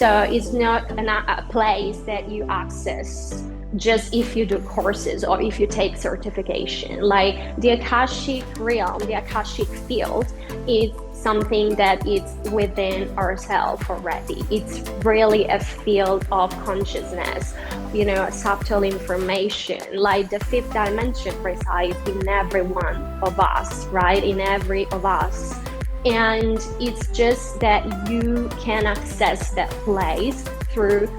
So it's not a place that you access just if you do courses or if you take certification. Like the Akashic realm, the Akashic field, is something that is within ourselves already. It's really a field of consciousness, subtle information. Like the fifth dimension resides in every one of us, right? In every of us. And it's just that you can access that place through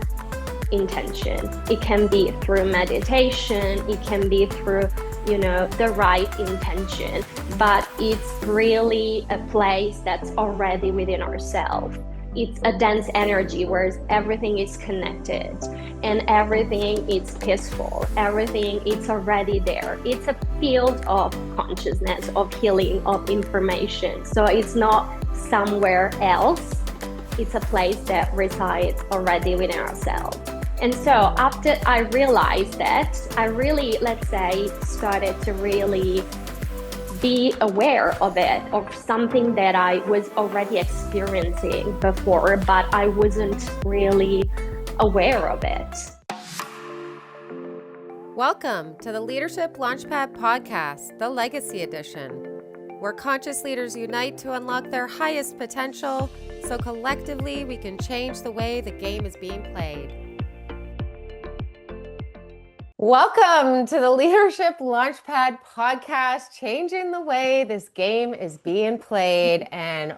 intention. It can be through meditation, it can be through the right intention, but it's really a place that's already within ourselves. It's a dense energy where everything is connected and everything is peaceful, everything is already there. It's a field of consciousness, of healing, of information. So it's not somewhere else, it's a place that resides already within ourselves. And so after I realized that, I really, started to really be aware of it, of something that I was already experiencing before, but I wasn't really aware of it. Welcome to the Leadership Launchpad Podcast, the Legacy Edition, where conscious leaders unite to unlock their highest potential so collectively we can change the way the game is being played. Welcome to the Leadership Launchpad Podcast, changing the way this game is being played. And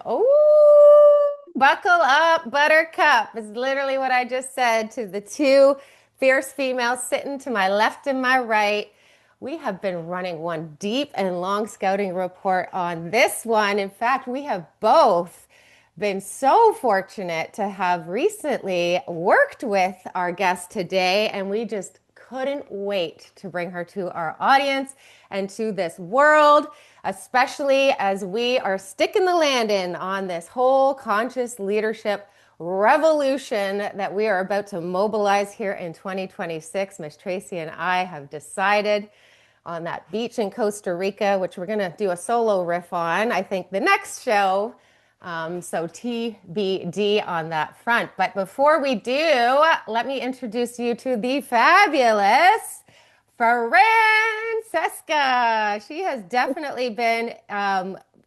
buckle up, buttercup, is literally what I just said to the two fierce females sitting to my left and my right. We have been running one deep and long scouting report on this one. In fact, we have both been so fortunate to have recently worked with our guest today, and we just couldn't wait to bring her to our audience and to this world, especially as we are sticking the landing on this whole conscious leadership revolution that we are about to mobilize here in 2026. Miss Tracey and I have decided on that beach in Costa Rica, which we're going to do a solo riff on, I think the next show. So TBD on that front. But before we do, let me introduce you to the fabulous Francesca. She has definitely been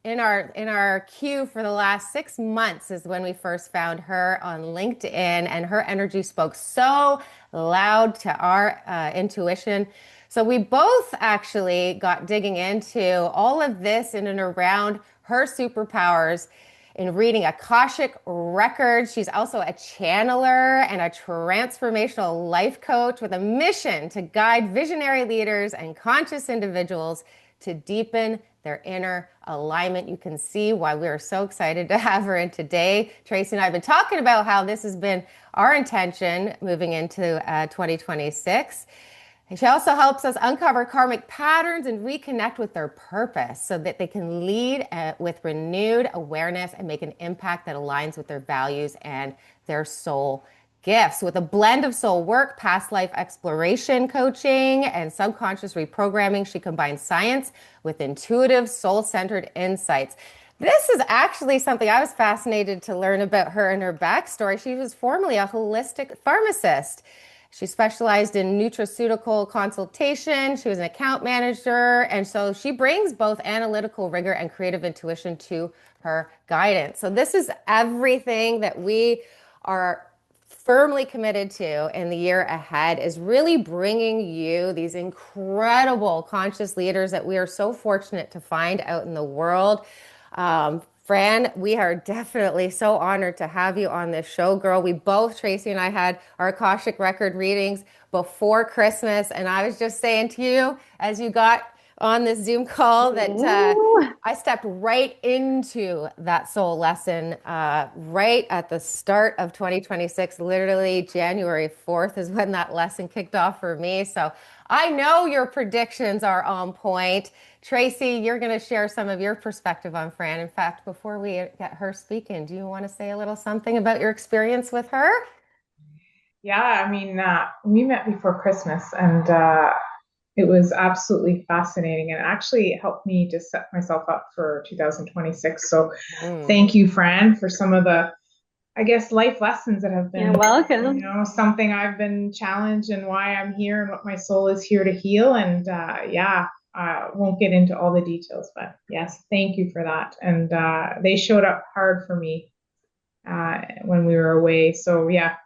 in our queue for the last 6 months is when we first found her on LinkedIn, and her energy spoke so loud to our intuition. So we both actually got digging into all of this in and around her superpowers in reading Akashic Records. She's also a channeler and a transformational life coach with a mission to guide visionary leaders and conscious individuals to deepen their inner alignment. You can see why we are so excited to have her in today. Tracey and I have been talking about how this has been our intention moving into 2026. And she also helps us uncover karmic patterns and reconnect with their purpose so that they can lead with renewed awareness and make an impact that aligns with their values and their soul gifts. With a blend of soul work, past life exploration coaching, and subconscious reprogramming, she combines science with intuitive, soul-centered insights. This is actually something I was fascinated to learn about her and her backstory. She was formerly a holistic pharmacist. She specialized in nutraceutical consultation. She was an account manager. And so she brings both analytical rigor and creative intuition to her guidance. So this is everything that we are firmly committed to in the year ahead, is really bringing you these incredible conscious leaders that we are so fortunate to find out in the world. Fran, we are definitely so honored to have you on this show, girl. We both, Tracey and I, had our Akashic Record readings before Christmas. And I was just saying to you, as you got on this Zoom call, that I stepped right into that soul lesson right at the start of 2026. Literally January 4th is when that lesson kicked off for me. So I know your predictions are on point. Tracey, you're going to share some of your perspective on Fran. In fact, before we get her speaking, do you want to say a little something about your experience with her? Yeah, I mean, we met before Christmas, and it was absolutely fascinating, and actually helped me to set myself up for 2026. So thank you, Fran, for some of the I guess, life lessons that have You're been, welcome. something I've been challenged and why I'm here and what my soul is here to heal. And won't get into all the details, but yes, thank you for that. And they showed up hard for me when we were away. So yeah,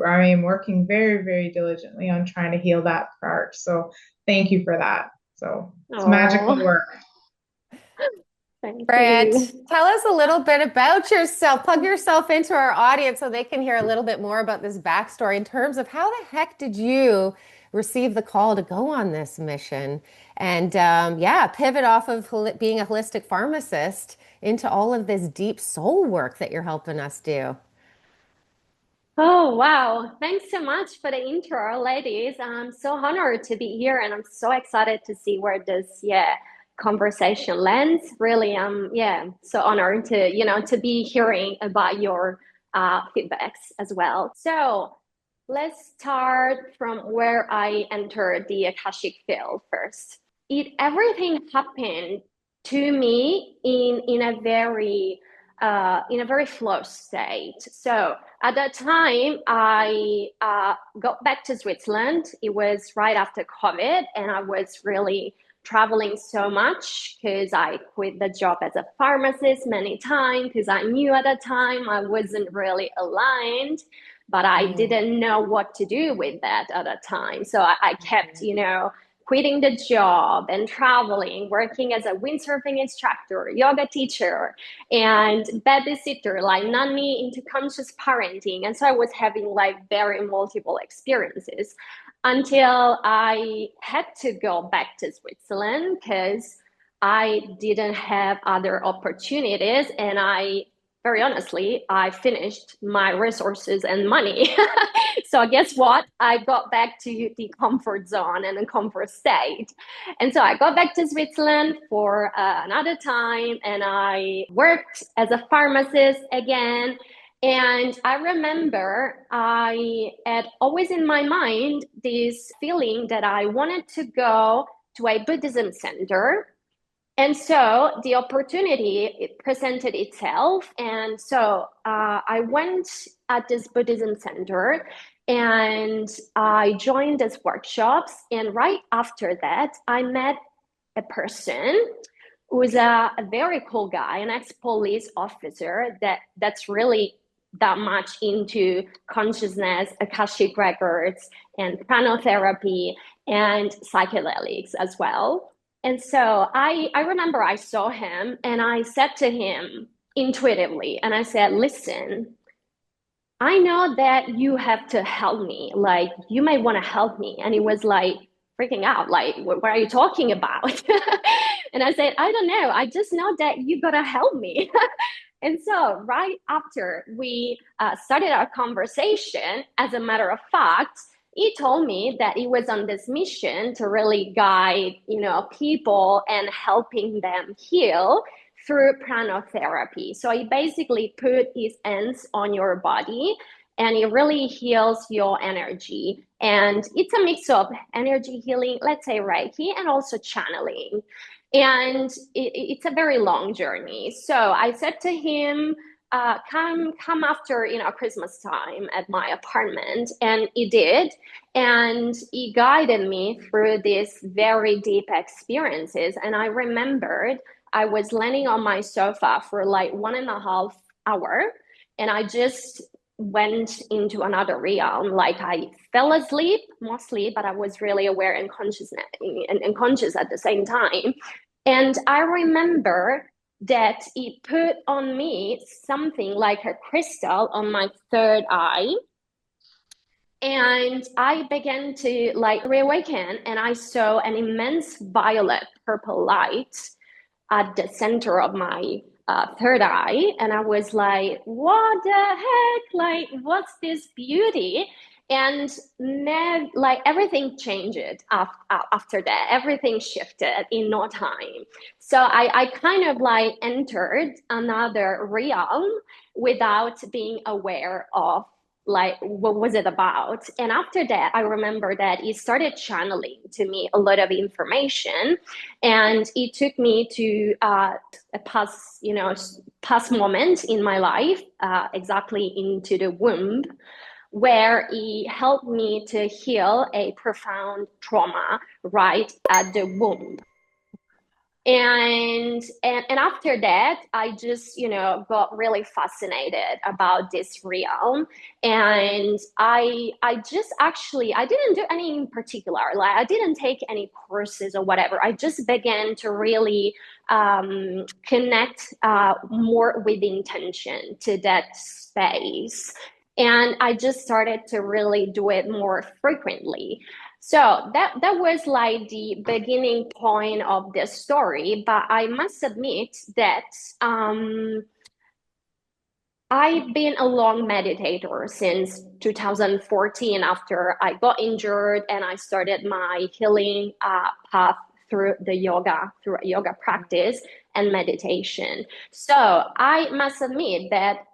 I am working very, very diligently on trying to heal that part. So thank you for that. So it's magical Oh, work. thank Brant, you. tell us a little bit about yourself. Plug yourself into our audience so they can hear a little bit more about this backstory in terms of how the heck did you receive the call to go on this mission and pivot off of being a holistic pharmacist into all of this deep soul work that you're helping us do. Oh, wow. Thanks so much for the intro, ladies. I'm so honored to be here and I'm so excited to see where this, conversation lands. Really, so honored to, to be hearing about your feedbacks as well. So let's start from where I entered the Akashic field first. Everything happened to me in a very flow state. So at that time, I got back to Switzerland. It was right after COVID, and I was really traveling so much because I quit the job as a pharmacist many times because I knew at the time I wasn't really aligned, but I didn't know what to do with that at the time. So I kept, quitting the job and traveling, working as a windsurfing instructor, yoga teacher, and babysitter, like nanny into conscious parenting. And so I was having like very multiple experiences until I had to go back to Switzerland because I didn't have other opportunities. And very honestly, I finished my resources and money. So guess what? I got back to the comfort zone and the comfort state. And so I got back to Switzerland for another time and I worked as a pharmacist again. And I remember I had always in my mind this feeling that I wanted to go to a Buddhism center. And so the opportunity presented itself. And so I went at this Buddhism center and I joined these workshops. And right after that, I met a person who's a very cool guy, an ex-police officer that's really that much into consciousness, Akashic Records, and pranotherapy, and psychedelics as well. And so I remember I saw him and I said to him intuitively, and I said, listen, I know that you have to help me. Like, you may want to help me. And he was like freaking out, like, what are you talking about? And I said, I don't know. I just know that you got to help me. And so right after we started our conversation, as a matter of fact, he told me that he was on this mission to really guide, people and helping them heal through pranotherapy. So he basically put his hands on your body and it really heals your energy. And it's a mix of energy healing, let's say Reiki, and also channeling. And it's a very long journey. So I said to him, come after Christmas time at my apartment, and he did, and he guided me through these very deep experiences. And I remembered I was laying on my sofa for like 1.5 hours, and I just went into another realm. Like I fell asleep mostly, but I was really aware and conscious at the same time. And I remember that he put on me something like a crystal on my third eye. And I began to like reawaken, and I saw an immense violet purple light at the center of my third eye. And I was like, what the heck? Like, what's this beauty? And like everything changed after that. Everything shifted in no time. So I kind of like entered another realm without being aware of like what was it about. And after that, I remember that it started channeling to me a lot of information, and it took me to a past moment in my life, exactly into the womb, where it helped me to heal a profound trauma right at the womb. And after that, I just got really fascinated about this realm. And I just actually, I didn't do any in particular, like I didn't take any courses or whatever. I just began to really connect more with intention to that space, and I just started to really do it more frequently. So that was like the beginning point of the story. But I must admit that I've been a long meditator since 2014, after I got injured and I started my healing path through a yoga practice and meditation. So I must admit that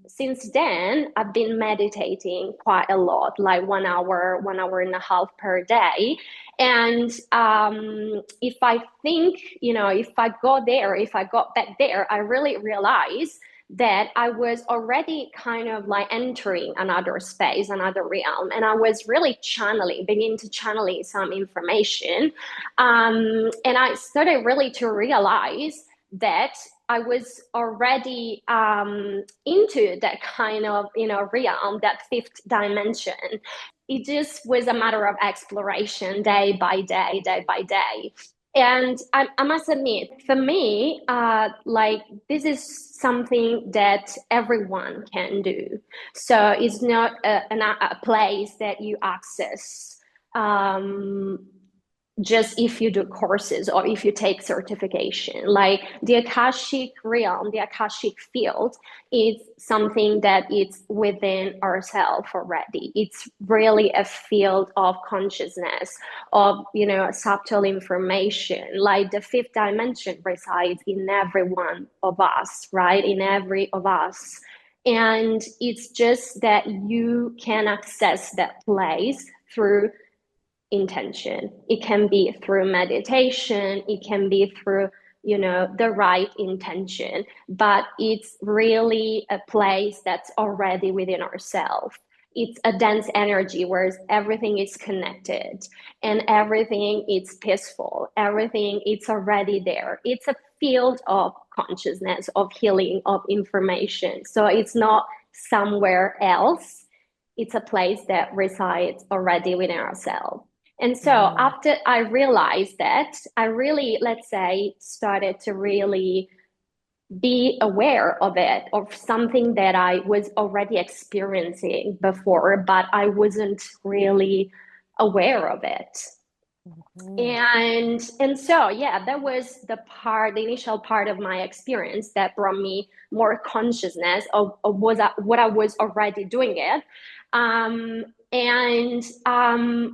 since then, I've been meditating quite a lot, like 1 hour and a half per day. And if I think, if I got back there, I really realize that I was already kind of like entering another space, another realm, and I was really beginning to channeling some information. And I started really to realize that I was already into that kind of, realm, that fifth dimension. It just was a matter of exploration, day by day, day by day. And I must admit, for me, like this is something that everyone can do. So it's not a place that you access just if you do courses or if you take certification. Like the Akashic realm, the Akashic field is something that is within ourselves already. It's really a field of consciousness, of subtle information. Like the fifth dimension resides in every one of us, right? In every of us. And it's just that you can access that place through intention. It can be through meditation, it can be through the right intention, but it's really a place that's already within ourselves. It's a dense energy where everything is connected and everything is peaceful, everything it's already there. It's a field of consciousness, of healing, of information. So it's not somewhere else, it's a place that resides already within ourselves. And so after I realized that, I really, let's say, started to really be aware of it, of something that I was already experiencing before, but I wasn't really aware of it. And so yeah, that was the initial part of my experience that brought me more consciousness of what I was already doing it.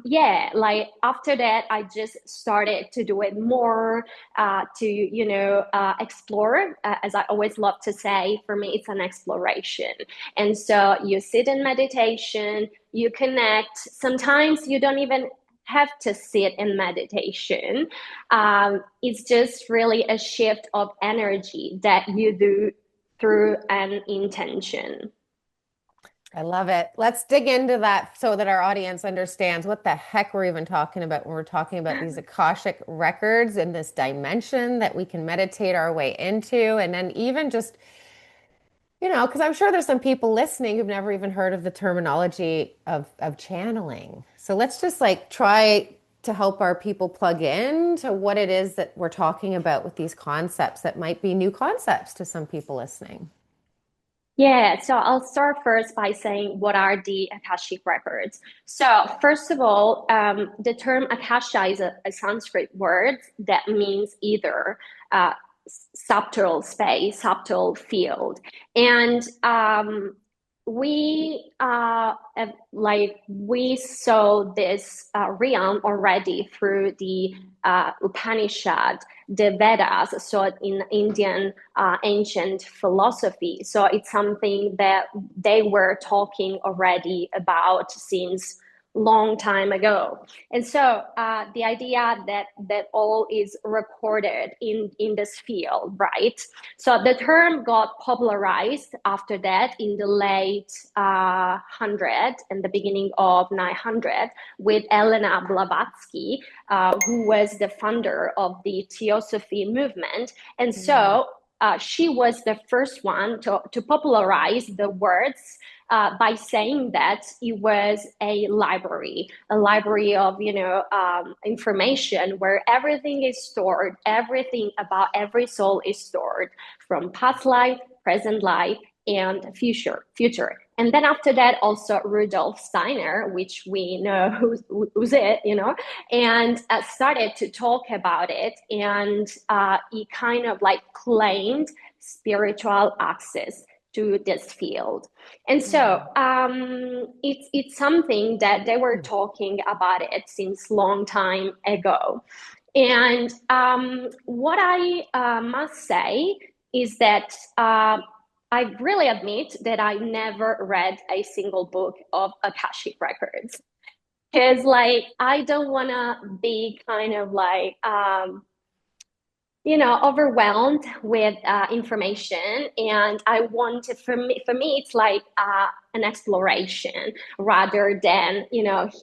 Yeah, like after that, I just started to do it more, to explore. As I always love to say, for me, it's an exploration. And so you sit in meditation, you connect. Sometimes you don't even have to sit in meditation. It's just really a shift of energy that you do through an intention. I love it. Let's dig into that so that our audience understands what the heck we're even talking about when we're talking about these Akashic records and this dimension that we can meditate our way into. And then even just, because I'm sure there's some people listening who've never even heard of the terminology of channeling. So let's just like try to help our people plug in to what it is that we're talking about with these concepts that might be new concepts to some people listening. Yeah, so I'll start first by saying what are the Akashic records. So first of all, the term Akasha is a Sanskrit word that means either subtle space, subtle field. And we we saw this realm already through the Upanishad, the Vedas, so in Indian ancient philosophy. So it's something that they were talking already about since long time ago. And so the idea that all is recorded in this field, right? So the term got popularized after that in the late 100 and the beginning of 900 with Elena Blavatsky, who was the founder of the Theosophy movement. And so she was the first one to popularize the words by saying that it was a library of information where everything is stored, everything about every soul is stored, from past life, present life, and future. And then after that, also Rudolf Steiner, which we know who's it, and started to talk about it, and he kind of like claimed spiritual access to this field. And so it's something that they were talking about it since long time ago. And what I must say is that I really admit that I never read a single book of Akashic Records, because I don't want to be kind of overwhelmed with information, and I want to, for me it's like an exploration rather than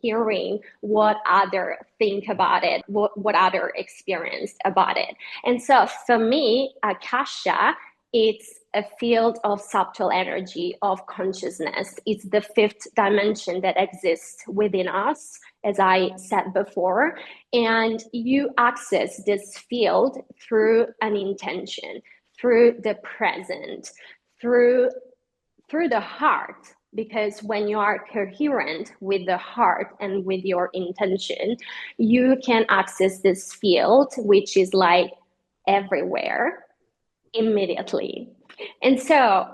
hearing what other think about it, what other experienced about it. And so for me, Akasha, it's a field of subtle energy of consciousness. It's the fifth dimension that exists within us, as I said before. And you access this field through an intention, through the present, through the heart. Because when you are coherent with the heart and with your intention, you can access this field, which is like everywhere, immediately. And so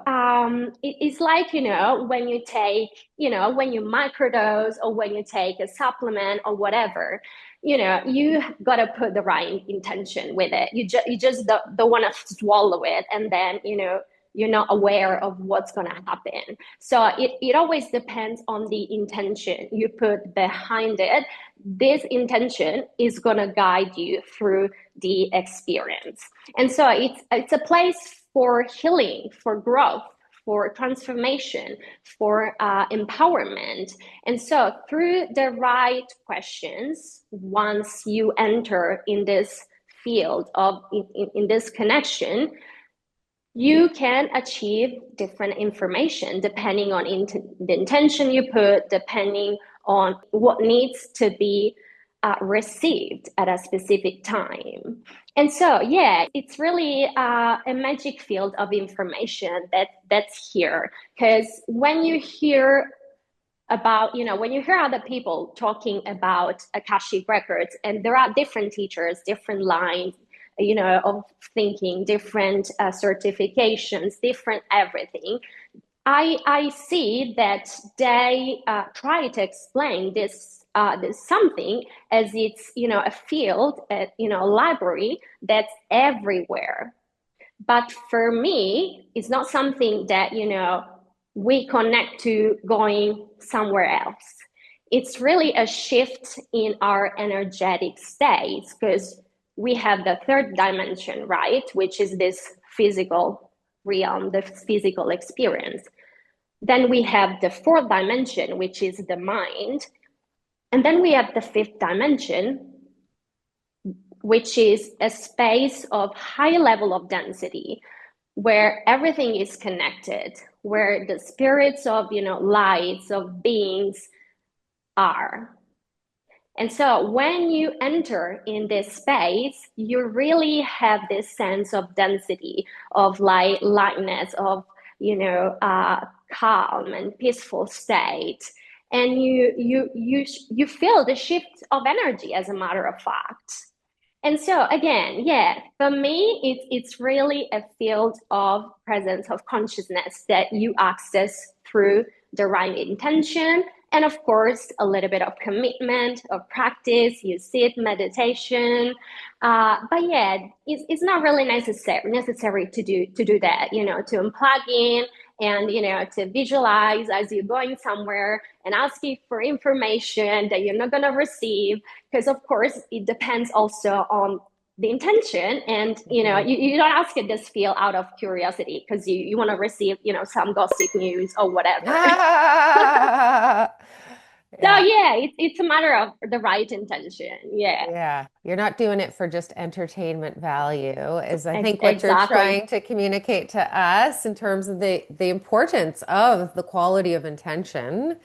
it's like, when you take, when you microdose or when you take a supplement or whatever, you got to put the right intention with it. You just don't want to swallow it and then, you're not aware of what's going to happen. So it always depends on the intention you put behind it. This intention is going to guide you through the experience. And so it's a place for healing, for growth, for transformation, for empowerment. And so through the right questions, once you enter in this field of in this connection, you can achieve different information depending on the intention you put, depending on what needs to be received at a specific time. And so, it's really a magic field of information that's here. Because when you hear about, when you hear other people talking about Akashic Records, and there are different teachers, different lines, of thinking, different certifications, different everything. I see that they try to explain this something as it's a field, a library that's everywhere. But for me, it's not something that we connect to going somewhere else. It's really a shift in our energetic states, because we have the third dimension, right? Which is this physical realm, the physical experience. Then we have the fourth dimension, which is the mind. And then we have the fifth dimension, which is a space of high level of density, where everything is connected, where the spirits of, lights, of beings are. And so when you enter in this space, you really have this sense of density, of lightness, of, calm and peaceful state. And you feel the shift of energy, as a matter of fact. And so again, yeah, for me, it's really a field of presence of consciousness that you access through the right intention. And of course, a little bit of commitment, of practice, you sit, meditation. But yeah, it's not really necessary to do that, to unplug in and, to visualize as you're going somewhere and asking for information that you're not going to receive, because of course it depends also on the intention. And you don't ask it this feel out of curiosity because you want to receive some gossip news or whatever. So Yeah. yeah, it's a matter of the right intention. Yeah. Yeah, you're not doing it for just entertainment value, is I think what you're Exactly. trying to communicate to us in terms of the importance of the quality of intention,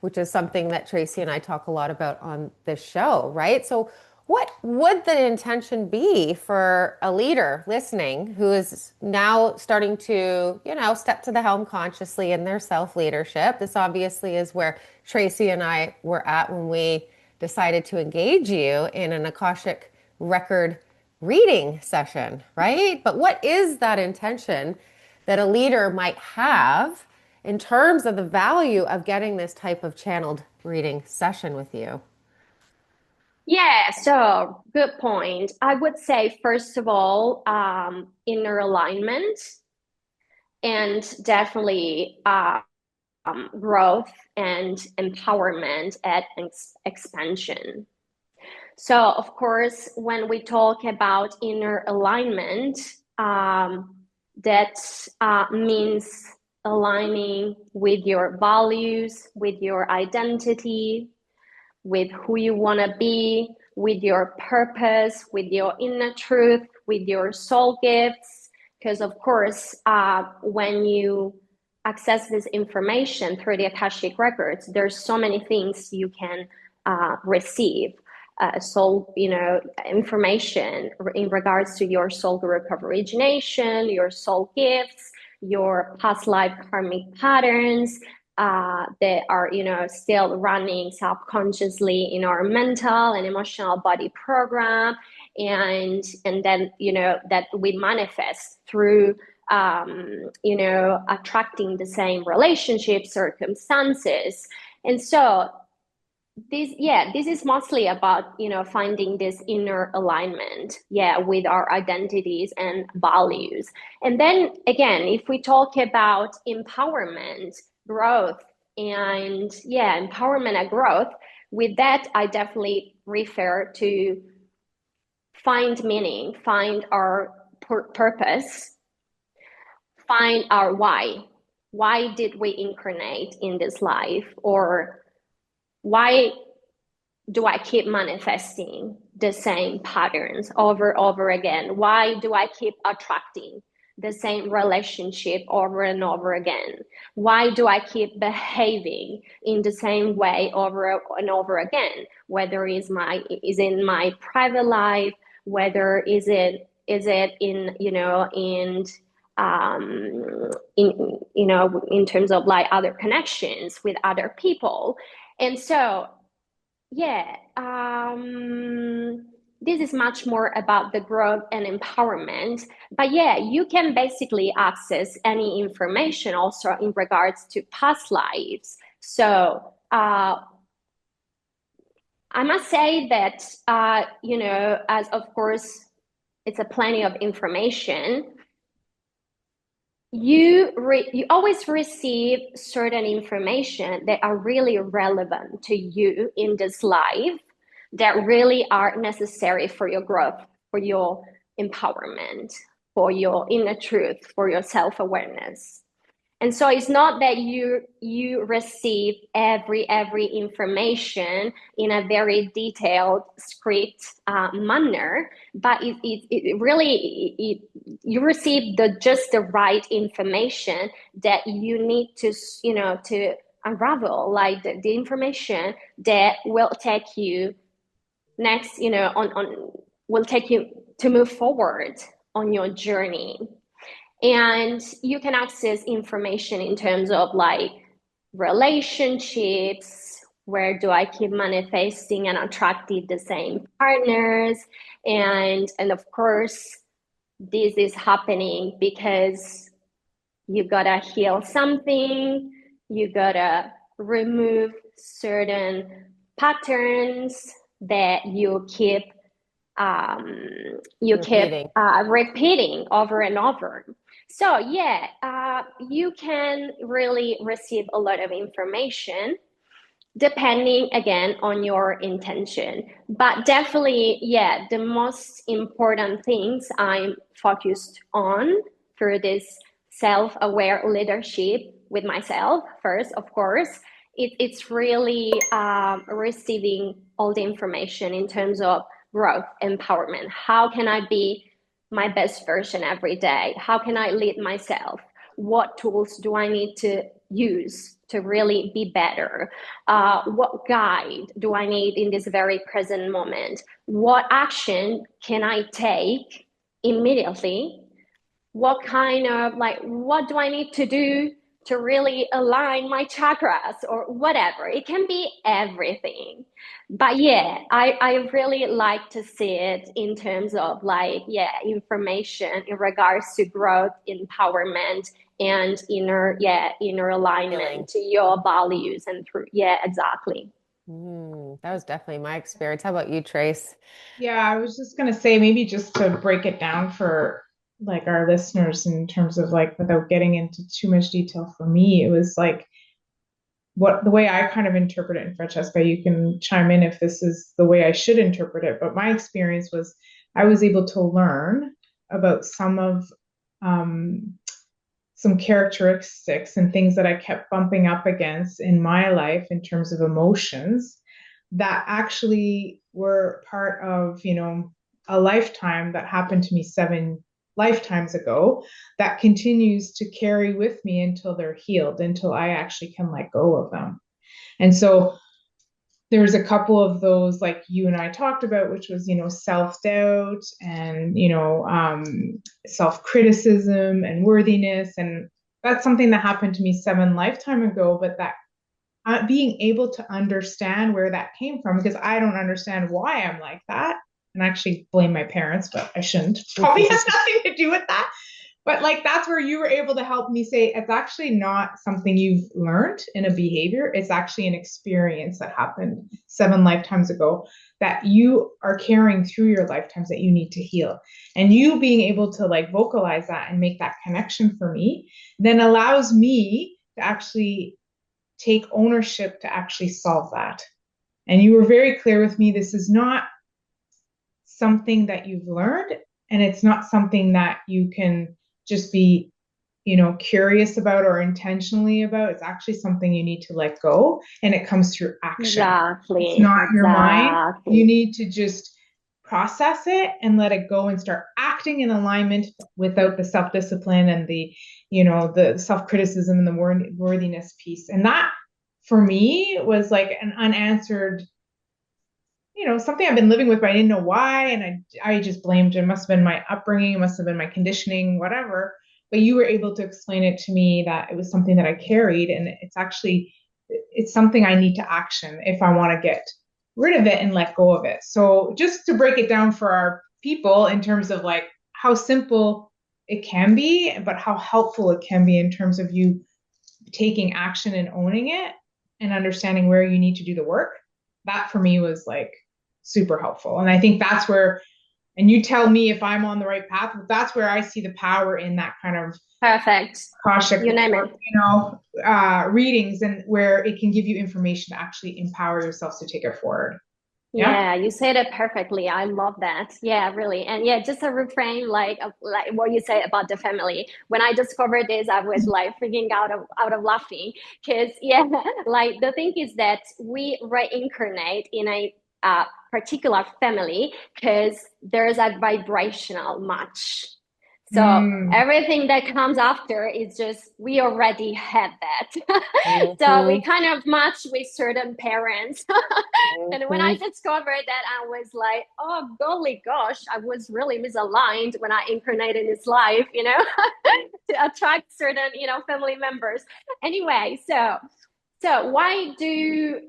which is something that Tracey and I talk a lot about on this show, right? So what would the intention be for a leader listening who is now starting to, step to the helm consciously in their self-leadership? This obviously is where Tracey and I were at when we decided to engage you in an Akashic record reading session, right? But what is that intention that a leader might have in terms of the value of getting this type of channeled reading session with you? Yeah, so good point. I would say, first of all, inner alignment and definitely growth and empowerment and expansion. So, of course, when we talk about inner alignment, that means aligning with your values, with your identity, with who you want to be, with your purpose, with your inner truth, with your soul gifts. Because, of course, when you access this information through the Akashic Records, there's so many things you can receive. Soul, information in regards to your soul group of origination, your soul gifts, your past life karmic patterns, that are still running subconsciously in our mental and emotional body program, and then that we manifest through attracting the same relationship circumstances. And so this is mostly about finding this inner alignment, with our identities and values. And then again, if we talk about empowerment, growth, and empowerment and growth, with that I definitely refer to find meaning, find our purpose, find our why did we incarnate in this life, or why do I keep manifesting the same patterns over and over again? Why do I keep attracting the same relationship over and over again? Why do I keep behaving in the same way over and over again? Whether is in my private life, whether is it in in terms of like other connections with other people. And so this is much more about the growth and empowerment. But you can basically access any information also in regards to past lives. So I must say that as of course it's a plenty of information, you always receive certain information that are really relevant to you in this life, that really are necessary for your growth, for your empowerment, for your inner truth, for your self-awareness. And so it's not that you receive every information in a very detailed script manner, but it really you receive just the right information that you need to to unravel, like the information that will take you next, on will take you to move forward on your journey. And you can access information in terms of like relationships, Where do I keep manifesting and attracting the same partners? And of course, this is happening because you gotta heal something, you gotta remove certain patterns that you keep repeating over and over. So yeah, you can really receive a lot of information depending again on your intention, but definitely, yeah, the most important things I'm focused on through this self-aware leadership with myself first, of course, it's really receiving all the information in terms of growth, empowerment. How can I be my best version every day? How can I lead myself? What tools do I need to use to really be better? What guide do I need in this very present moment? What action can I take immediately? What do I need to do to really align my chakras or whatever? It can be everything. But yeah, I really like to see it in terms of information in regards to growth, empowerment, and inner alignment to your values and through, exactly. That was definitely my experience. How about you, Trace? Yeah, I was just gonna say maybe just to break it down for like our listeners in terms of like without getting into too much detail for me, it was like what the way I kind of interpret it, and Francesca, you can chime in if this is the way I should interpret it, but my experience was I was able to learn about some characteristics and things that I kept bumping up against in my life in terms of emotions that actually were part of, a lifetime that happened to me 7 lifetimes ago that continues to carry with me until they're healed, until I actually can let go of them. And so there's a couple of those like you and I talked about, which was, self-doubt and, self-criticism and worthiness. And that's something that happened to me 7 lifetimes ago, but that being able to understand where that came from, because I don't understand why I'm like that. And I actually blame my parents, but I shouldn't. Probably has nothing to do with that. But like that's where you were able to help me say it's actually not something you've learned in a behavior. It's actually an experience that happened 7 lifetimes ago that you are carrying through your lifetimes that you need to heal. And you being able to like vocalize that and make that connection for me then allows me to actually take ownership to actually solve that. And you were very clear with me. This is not something that you've learned, and it's not something that you can just be, curious about or intentionally about. It's actually something you need to let go, and it comes through action. Exactly. It's not your mind. You need to just process it and let it go and start acting in alignment without the self-discipline and the, the self-criticism and the worthiness piece. And that for me was like an unanswered, something I've been living with, but I didn't know why. And I just blamed it. It must have been my upbringing. It must have been my conditioning, whatever. But you were able to explain it to me that it was something that I carried. And it's something I need to action if I want to get rid of it and let go of it. So just to break it down for our people in terms of like how simple it can be, but how helpful it can be in terms of you taking action and owning it and understanding where you need to do the work. That for me was like super helpful. And I think that's where, and you tell me if I'm on the right path, but that's where I see the power in that kind of perfect Akashic, you name it. Readings, and where it can give you information to actually empower yourselves to take it forward. Yeah, you said it perfectly. I love that. Yeah, really. And yeah, just a refrain like what you say about the family. When I discovered this, I was like freaking out of laughing because like the thing is that we reincarnate in a particular family because there's a vibrational match. So everything that comes after is just, we already had that. So we kind of match with certain parents. And when I discovered that, I was like, oh, golly gosh, I was really misaligned when I incarnated in this life, to attract certain, family members. Anyway, so So why do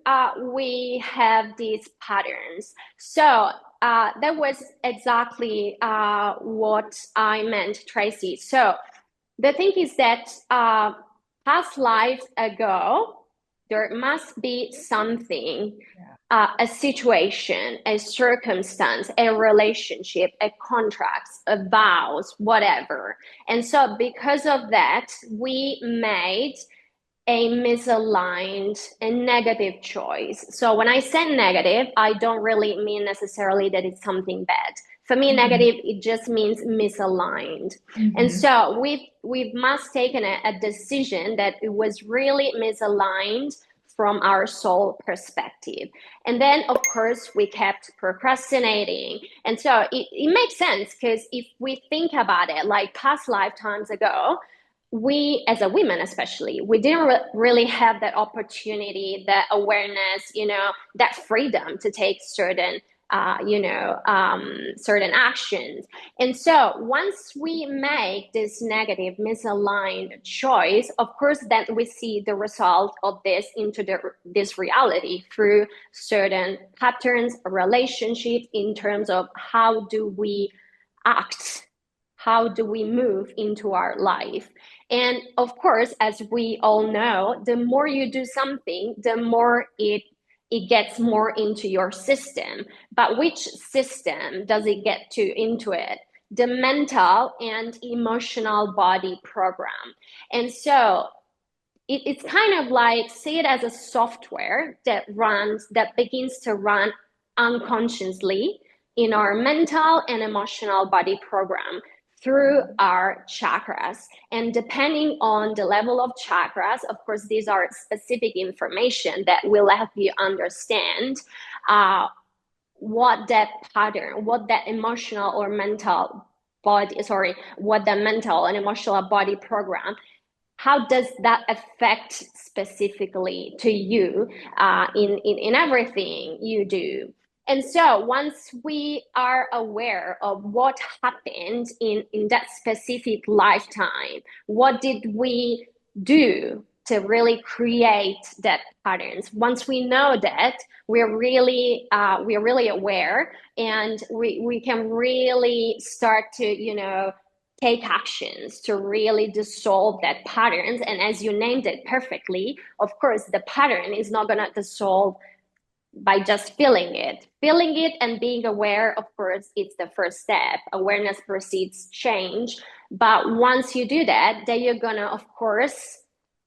we have these patterns? So that was exactly what I meant, Tracey. So the thing is that past lives ago, there must be something, a situation, a circumstance, a relationship, a contract, a vows, whatever. And so because of that, we made a misaligned and negative choice. So when I say negative, I don't really mean necessarily that it's something bad. For me, negative, it just means misaligned. And so we've must taken a decision that it was really misaligned from our soul perspective. And then, of course, we kept procrastinating. And so it makes sense, because if we think about it, like past lifetimes ago, we as a women especially, we didn't really have that opportunity, that awareness, that freedom to take certain certain actions. And so once we make this negative misaligned choice, of course then we see the result of this into this reality through certain patterns, relationships, in terms of how do we act, how do we move into our life. And of course, as we all know, the more you do something, the more it gets more into your system. But which system does it get into it? The mental and emotional body program. And so it's kind of like, say it as a software that begins to run unconsciously in our mental and emotional body program through our chakras. And depending on the level of chakras, of course, these are specific information that will help you understand what that pattern, what that emotional or mental body, what the mental and emotional body program, how does that affect specifically to you in everything you do? And so once we are aware of what happened in that specific lifetime, what did we do to really create that patterns? Once we know that, we're really aware, and we can really start to take actions to really dissolve that patterns. And as you named it perfectly, of course, the pattern is not going to dissolve by just feeling it and being aware. Of course, it's the first step. Awareness precedes change. But once you do that, then you're going to, of course,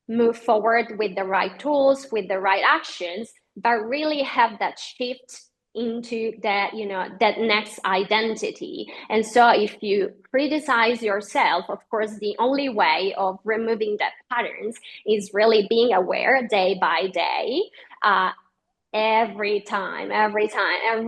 move forward with the right tools, with the right actions, but really have that shift into that, that next identity. And so if you criticize yourself, of course, the only way of removing that patterns is really being aware day by day, every time, and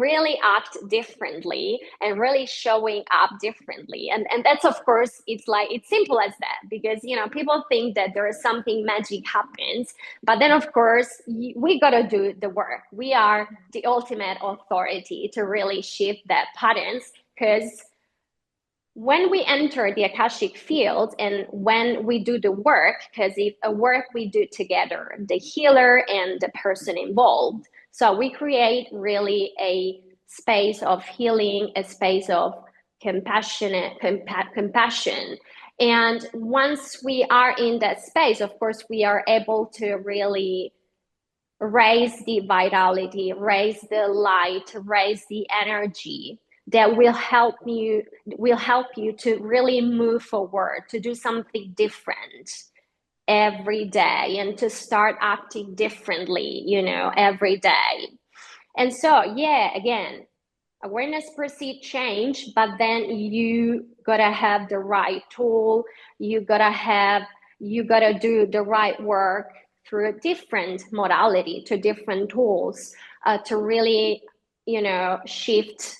really act differently, and really showing up differently. And that's, of course, it's simple as that, because people think that there is something magic happens, but then of course we got to do the work. We are the ultimate authority to really shift that patterns, because when we enter the Akashic field and when we do the work, because it's a work we do together, the healer and the person involved. So we create really a space of healing, a space of compassion. And once we are in that space, of course, we are able to really raise the vitality, raise the light, raise the energy that will help you to really move forward, to do something different every day, and to start acting differently, every day. And so, yeah, again, awareness precedes change, but then you gotta have the right tool. You gotta do the right work through a different modality, to different tools, to really, shift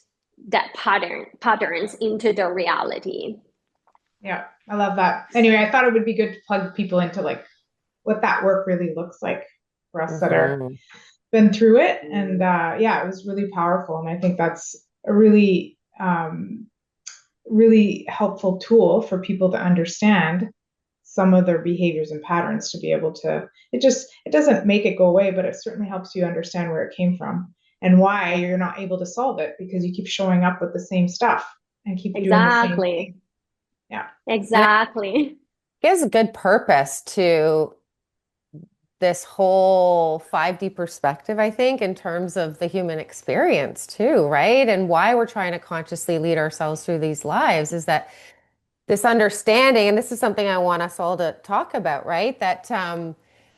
that patterns into the reality. Yeah, I love that. Anyway, I thought it would be good to plug people into what that work really looks like for us that are been through it. And yeah, it was really powerful. And I think that's a really, really helpful tool for people to understand. some of their behaviors and patterns to be able to, it doesn't make it go away, but it certainly helps you understand where it came from and why you're not able to solve it because you keep showing up with the same stuff and keep doing the same Exactly. thing. Yeah. And it Exactly. gives a good purpose to this whole 5D perspective, I think, in terms of the human experience too, right? And why we're trying to consciously lead ourselves through these lives is that this understanding, and this is something I want us all to talk about, right? That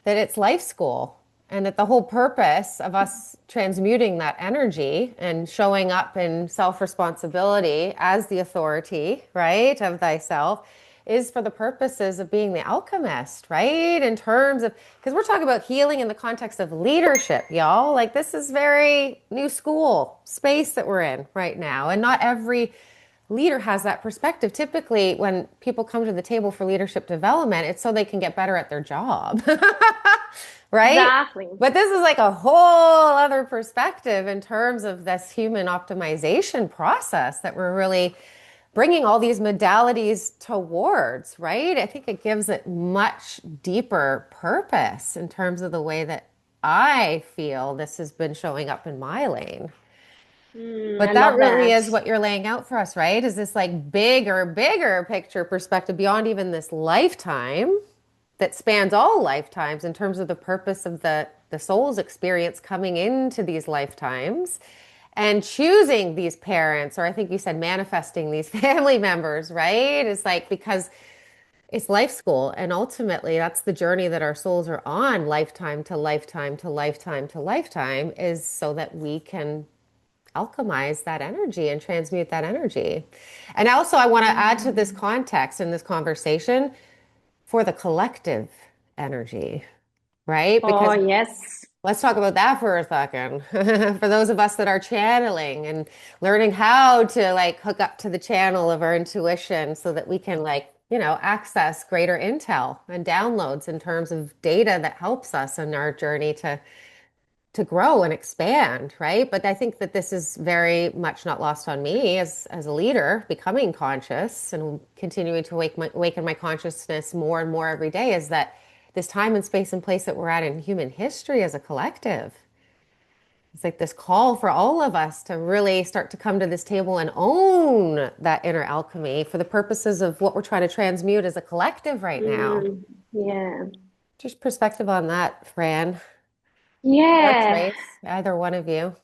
it's life school, and that the whole purpose of us transmuting that energy and showing up in self-responsibility as the authority, right, of thyself, is for the purposes of being the alchemist, right? In terms of, because we're talking about healing in the context of leadership, y'all. Like, this is very new school space that we're in right now, and not every leader has that perspective. Typically, when people come to the table for leadership development, it's so they can get better at their job, right? Exactly. But this is like a whole other perspective in terms of this human optimization process that we're really bringing all these modalities towards, right? I think it gives it much deeper purpose in terms of the way that I feel this has been showing up in my lane. I But that love really that. is what you're laying out for us, right? Is this like bigger picture perspective beyond even this lifetime that spans all lifetimes in terms of the purpose of the soul's experience coming into these lifetimes and choosing these parents, or I think you said manifesting these family members, right? It's like because it's life school, and ultimately that's the journey that our souls are on, lifetime to lifetime to lifetime to lifetime, is so that we can alchemize that energy and transmute that energy. And also, I want to add to this context in this conversation for the collective energy, right? Oh, Because yes. let's talk about that for a second. For those of us that are channeling and learning how to like hook up to the channel of our intuition so that we can like, access greater intel and downloads in terms of data that helps us in our journey to grow and expand, right? But I think that this is very much not lost on me as a leader, becoming conscious and continuing to awaken my consciousness more and more every day, is that this time and space and place that we're at in human history as a collective. It's like this call for all of us to really start to come to this table and own that inner alchemy for the purposes of what we're trying to transmute as a collective right now. Yeah. Just perspective on that, Fran or Yeah. Trace, either one of you.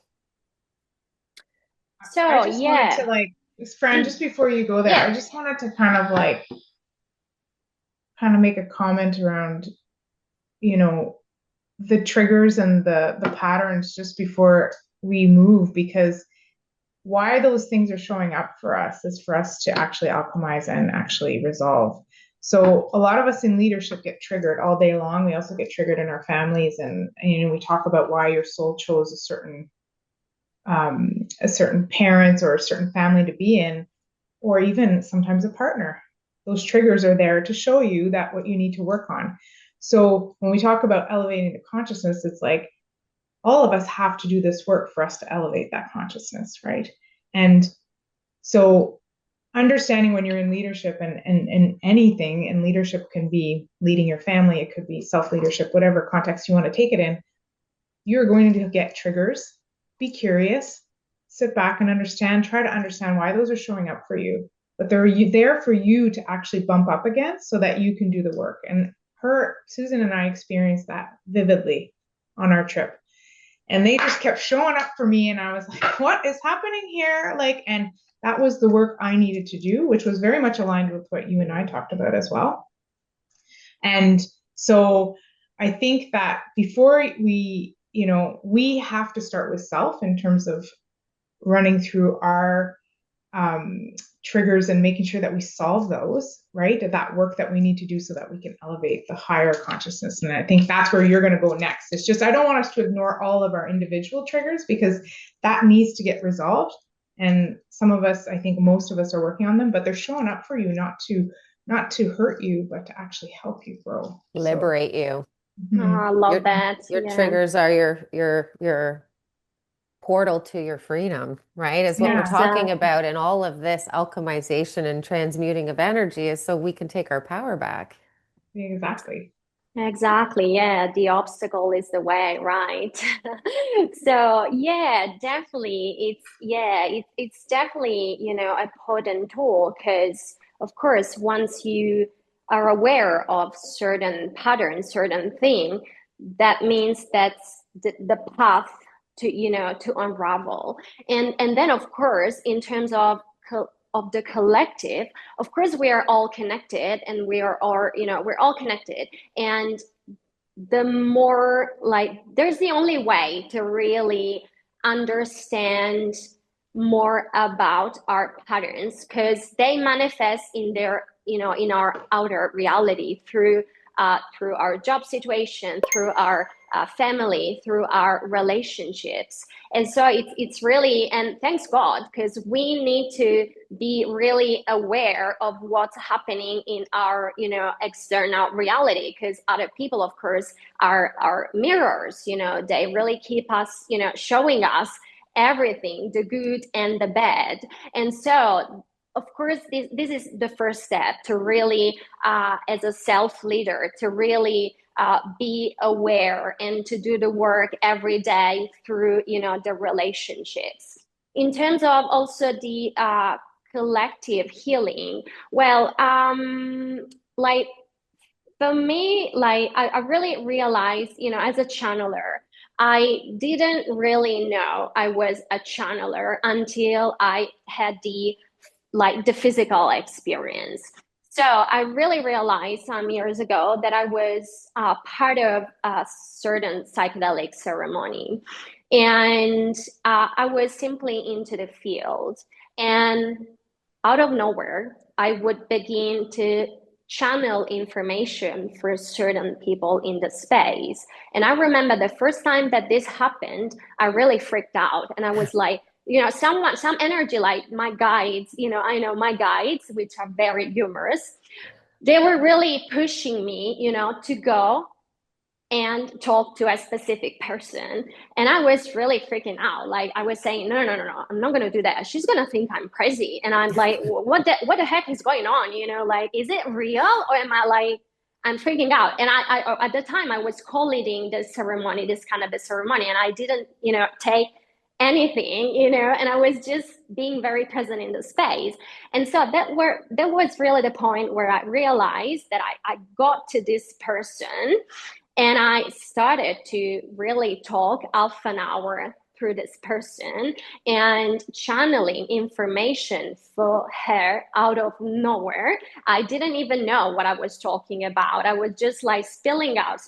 I So, just wanted yeah. to Fran, just before you go there, Yeah. I just wanted to kind of make a comment around, you know, the triggers and the patterns just before we move, because why those things are showing up for us is for us to actually alchemize and actually resolve. So a lot of us in leadership get triggered all day long. We also get triggered in our families, and we talk about why your soul chose a certain parents or a certain family to be in, or even sometimes a partner. Those triggers are there to show you that what you need to work on. So when we talk about elevating the consciousness, it's like all of us have to do this work for us to elevate that consciousness, right? And so understanding when you're in leadership and anything, and leadership can be leading your family, it could be self-leadership, whatever context you want to take it in, you're going to get triggers. Be curious, sit back and try to understand why those are showing up for you. But they're there for you to actually bump up against so that you can do the work. And Susan and I experienced that vividly on our trip. And they just kept showing up for me. And I was like, what is happening here? And that was the work I needed to do, which was very much aligned with what you and I talked about as well. And so I think that before we have to start with self in terms of running through our triggers and making sure that we solve those, right? That work that we need to do so that we can elevate the higher consciousness. And I think that's where you're going to go next. It's just, I don't want us to ignore all of our individual triggers because that needs to get resolved. And some of us, I think most of us are working on them, but they're showing up for you not to hurt you, but to actually help you grow. Liberate you. Oh, I love that. Your Yeah. triggers are your portal to your freedom, right? Is what we're talking Exactly. about in all of this alchemization and transmuting of energy, is so we can take our power back. Exactly. Exactly. Yeah. The obstacle is the way, right? So yeah, definitely. It's definitely, a potent tool because of course, once you are aware of certain patterns, certain thing, that means that's the path to, to unravel. And then of course, in terms of of the collective, of course we are all connected and we are all, we're all connected. And the more like there's the only way to really understand more about our patterns because they manifest in their in our outer reality through our job situation, through our family, through our relationships. And so it's really, and thanks God, because we need to be really aware of what's happening in our, external reality, because other people, of course, are mirrors, they really keep us, showing us everything, the good and the bad. And so of course, this is the first step to really, as a self-leader, to really be aware and to do the work every day through, the relationships. In terms of also the collective healing, well, like for me, like I really realized, as a channeler, I didn't really know I was a channeler until I had the physical experience. So I really realized some years ago that I was part of a certain psychedelic ceremony. And I was simply into the field. And out of nowhere, I would begin to channel information for certain people in the space. And I remember the first time that this happened, I really freaked out. And I was like, some energy, like my guides, I know my guides, which are very humorous, they were really pushing me, to go and talk to a specific person. And I was really freaking out. Like I was saying, no, I'm not going to do that. She's going to think I'm crazy. And I'm like, what the heck is going on? Like, is it real? Or am I like, I'm freaking out. And I at the time I was co-leading this ceremony, this kind of a ceremony. And I didn't, take anything, and I was just being very present in the space. And so that was really the point where I realized that I got to this person and I started to really talk half an hour through this person and channeling information for her out of nowhere. I didn't even know what I was talking about. I was just like spilling out.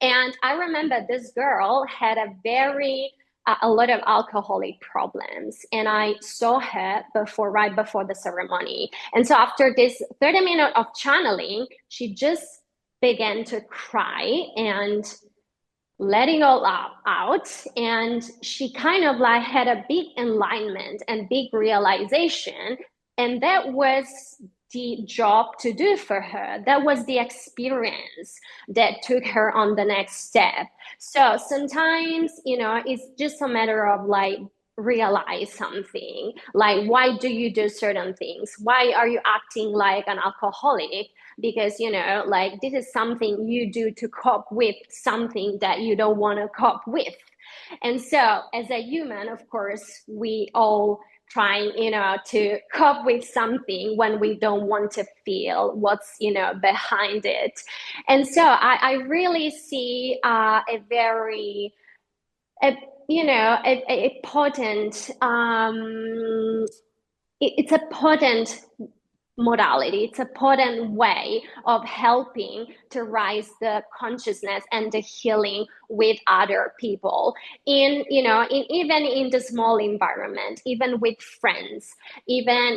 And I remember this girl had a lot of alcoholic problems. And I saw her right before the ceremony. And so after this 30 minutes of channeling, she just began to cry and letting all out. And she kind of like had a big enlightenment and big realization. And that was the job to do for her. That was the experience that took her on the next step. So sometimes, it's just a matter of like realize something, like why do you do certain things, why are you acting like an alcoholic, because like this is something you do to cope with something that you don't want to cope with. And so as a human, of course, we all trying to cope with something when we don't want to feel what's behind it. And so I really see a very a potent it's a potent modality. It's a potent way of helping to raise the consciousness and the healing with other people even in the small environment, even with friends, even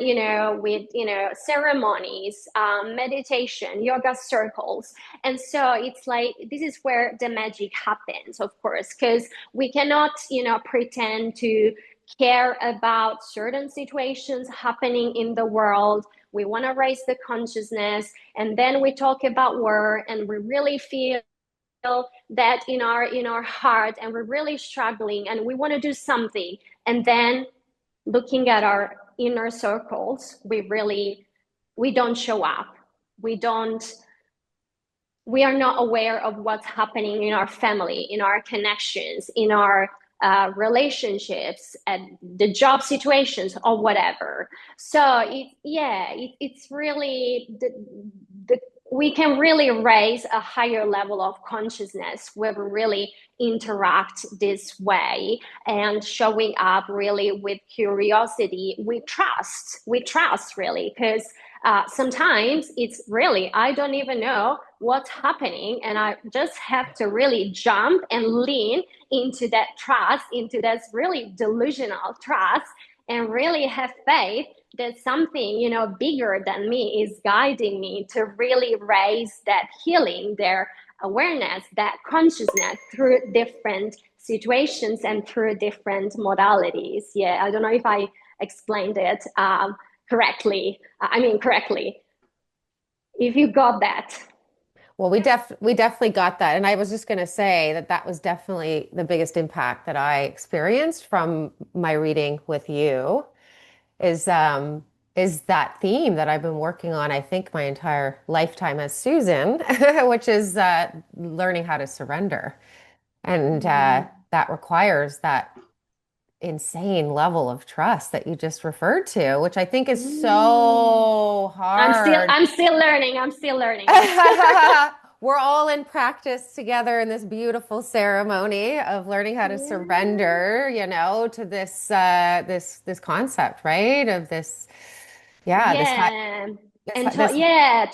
with ceremonies, meditation, yoga circles. And so it's like this is where the magic happens, of course, because we cannot pretend to care about certain situations happening in the world. We want to raise the consciousness, and then we talk about work, and we really feel that in our heart, and we're really struggling, and we want to do something. And then looking at our inner circles, we don't show up. we don't, we are not aware of what's happening in our family, in our connections, in our relationships, and the job situations, or whatever. So it's really the we can really raise a higher level of consciousness where we really interact this way and showing up really with curiosity, we trust really, because sometimes it's really, I don't even know what's happening. And I just have to really jump and lean into that trust, into that really delusional trust, and really have faith that something, bigger than me is guiding me to really raise that healing, their awareness, that consciousness through different situations and through different modalities. Yeah, I don't know if I explained it correctly. If you got that. Well, we definitely got that. And I was just going to say that that was definitely the biggest impact that I experienced from my reading with you is that theme that I've been working on, I think, my entire lifetime as Susan, which is learning how to surrender. And that requires that insane level of trust that you just referred to, which I think is so hard. I'm still learning. We're all in practice together in this beautiful ceremony of learning how to surrender, to this concept, right? Of this,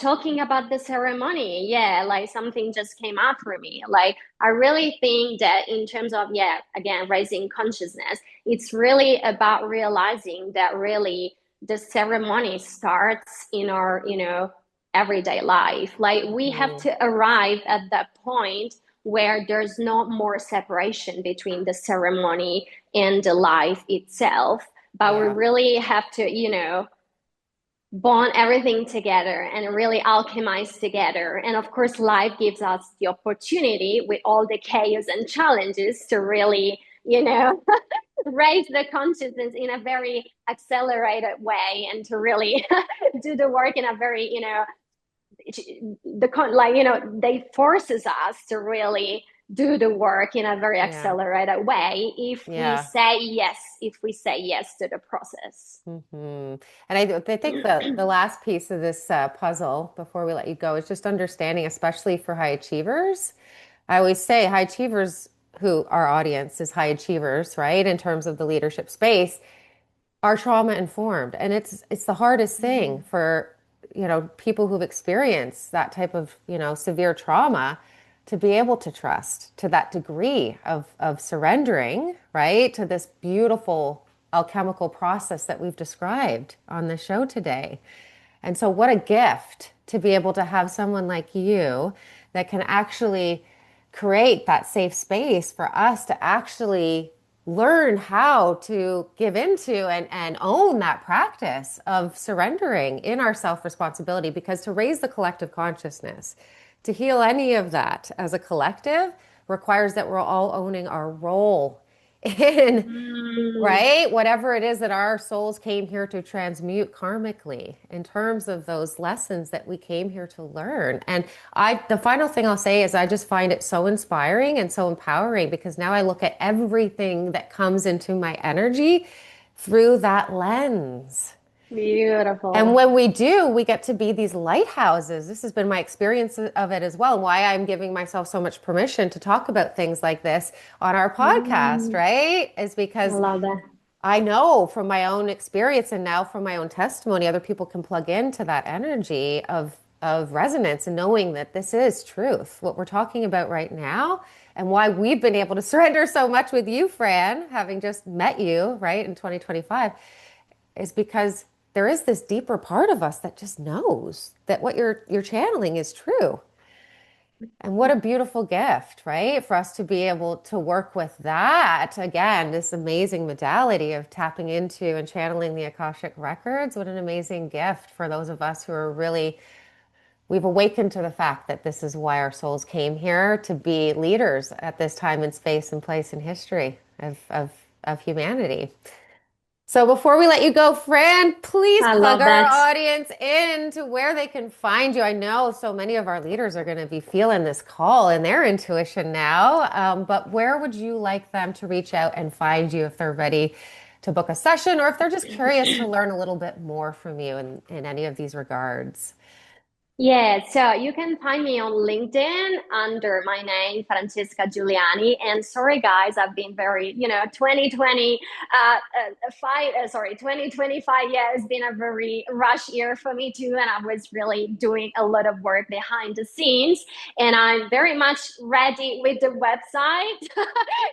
talking about the ceremony, like something just came up for me. Like, I really think that in terms of, again, raising consciousness, it's really about realizing that really the ceremony starts in our, everyday life. Like, we have to arrive at that point where there's no more separation between the ceremony and the life itself. But we really have to, bond everything together and really alchemize together. And of course, life gives us the opportunity with all the chaos and challenges to really, raise the consciousness in a very accelerated way and to really do the work in a very, they forces us to really do the work in a very accelerated way if we say yes to the process. Mm-hmm. And I think the last piece of this puzzle before we let you go is just understanding, especially for high achievers. I always say high achievers, who our audience is high achievers, right? In terms of the leadership space, are trauma informed. And it's the hardest thing for, people who've experienced that type of, severe trauma to be able to trust to that degree of surrendering, right? To this beautiful alchemical process that we've described on the show today. And so what a gift to be able to have someone like you that can actually create that safe space for us to actually learn how to give into and own that practice of surrendering in our self-responsibility, because to raise the collective consciousness, to heal any of that as a collective requires that we're all owning our role in, right? Whatever it is that our souls came here to transmute karmically in terms of those lessons that we came here to learn. And the final thing I'll say is I just find it so inspiring and so empowering, because now I look at everything that comes into my energy through that lens. Beautiful. And when we do, we get to be these lighthouses. This has been my experience of it as well, and why I'm giving myself so much permission to talk about things like this on our podcast, right? Is because I love that. I know from my own experience and now from my own testimony, other people can plug into that energy of resonance and knowing that this is truth, what we're talking about right now, and why we've been able to surrender so much with you, Fran, having just met you, right, in 2025, is because there is this deeper part of us that just knows that what you're channeling is true. And what a beautiful gift, right? For us to be able to work with that. Again, this amazing modality of tapping into and channeling the Akashic Records. What an amazing gift for those of us who are really, we've awakened to the fact that this is why our souls came here, to be leaders at this time and space and place in history of humanity. So before we let you go, Fran, please I plug love our that. audience into where they can find you. I know so many of our leaders are going to be feeling this call in their intuition now, but where would you like them to reach out and find you if they're ready to book a session or if they're just curious to learn a little bit more from you in any of these regards? Yeah, so you can find me on LinkedIn under my name, Francesca Giuliani. And sorry, guys, I've been very, 2025 year has been a very rush year for me too. And I was really doing a lot of work behind the scenes. And I'm very much ready with the website.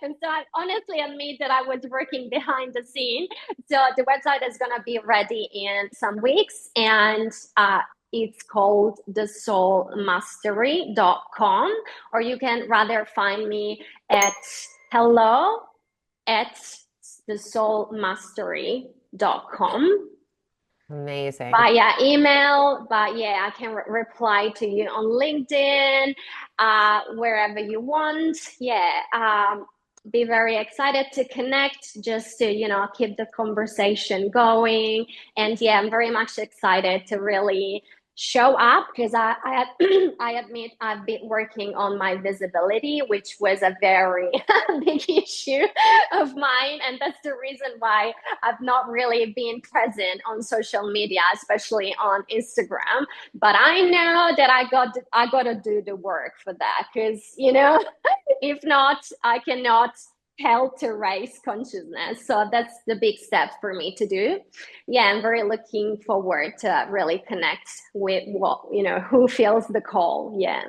And so I honestly admit that I was working behind the scene. So the website is going to be ready in some weeks. And it's called thesoulmastery.com, or you can rather find me at hello at thesoulmastery.com Amazing. via email. But yeah, I can reply to you on LinkedIn, wherever you want. Yeah. Be very excited to connect, just to keep the conversation going. And yeah, I'm very much excited to really show up, because I admit I've been working on my visibility, which was a very big issue of mine, and that's the reason why I've not really been present on social media, especially on Instagram. But I know that I got to do the work for that, because if not, I cannot help to raise consciousness. So that's the big step for me to do. Yeah, I'm very looking forward to really connect with who feels the call. Yeah.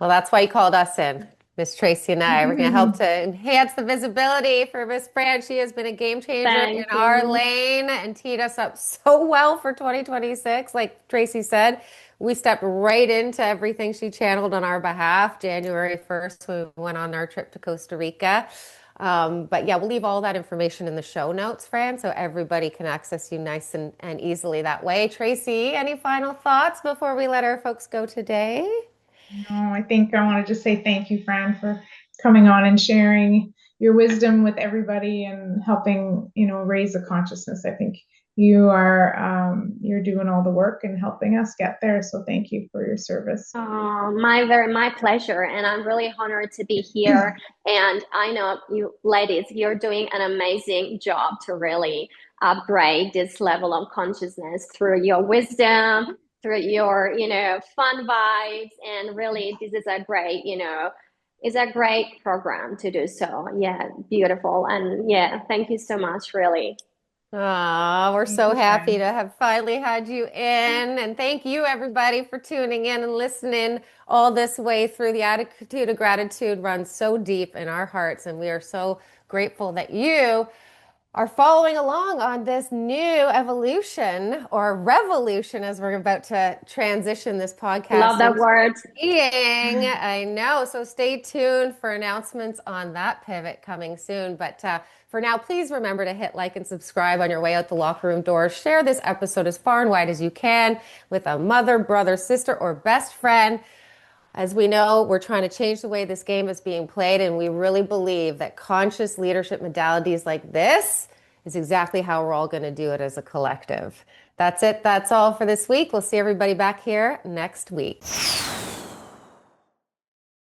Well, that's why you called us in, Miss Tracy and I. We're going to help to enhance the visibility for Miss Fran. She has been a game changer in Thank our you. lane and teed us up so well for 2026. Like Tracy said, we stepped right into everything she channeled on our behalf. January 1st, we went on our trip to Costa Rica. But yeah, we'll leave all that information in the show notes, Fran, so everybody can access you nice and easily that way. Tracy, any final thoughts before we let our folks go today? No, I think I want to just say thank you, Fran, for coming on and sharing your wisdom with everybody and helping, raise the consciousness. I think you're doing all the work and helping us get there. So thank you for your service. Oh, my pleasure. And I'm really honored to be here. And I know you ladies, you're doing an amazing job to really upgrade this level of consciousness through your wisdom, through your, fun vibes. And really, this is is a great program to do so. Yeah, beautiful. And yeah, thank you so much, really. Oh, we're Thank so you, happy Fran. to have finally had you in. And thank you, everybody, for tuning in and listening all this way through. The attitude of gratitude runs so deep in our hearts, and we are so grateful that you are following along on this new evolution or revolution as we're about to transition this Love podcast that into word. being. I know. So stay tuned for announcements on that pivot coming soon. But for now, please remember to hit like and subscribe on your way out the locker room door. Share this episode as far and wide as you can with a mother, brother, sister, or best friend. As we know, we're trying to change the way this game is being played, and we really believe that conscious leadership modalities like this is exactly how we're all going to do it as a collective. That's it. That's all for this week. We'll see everybody back here next week.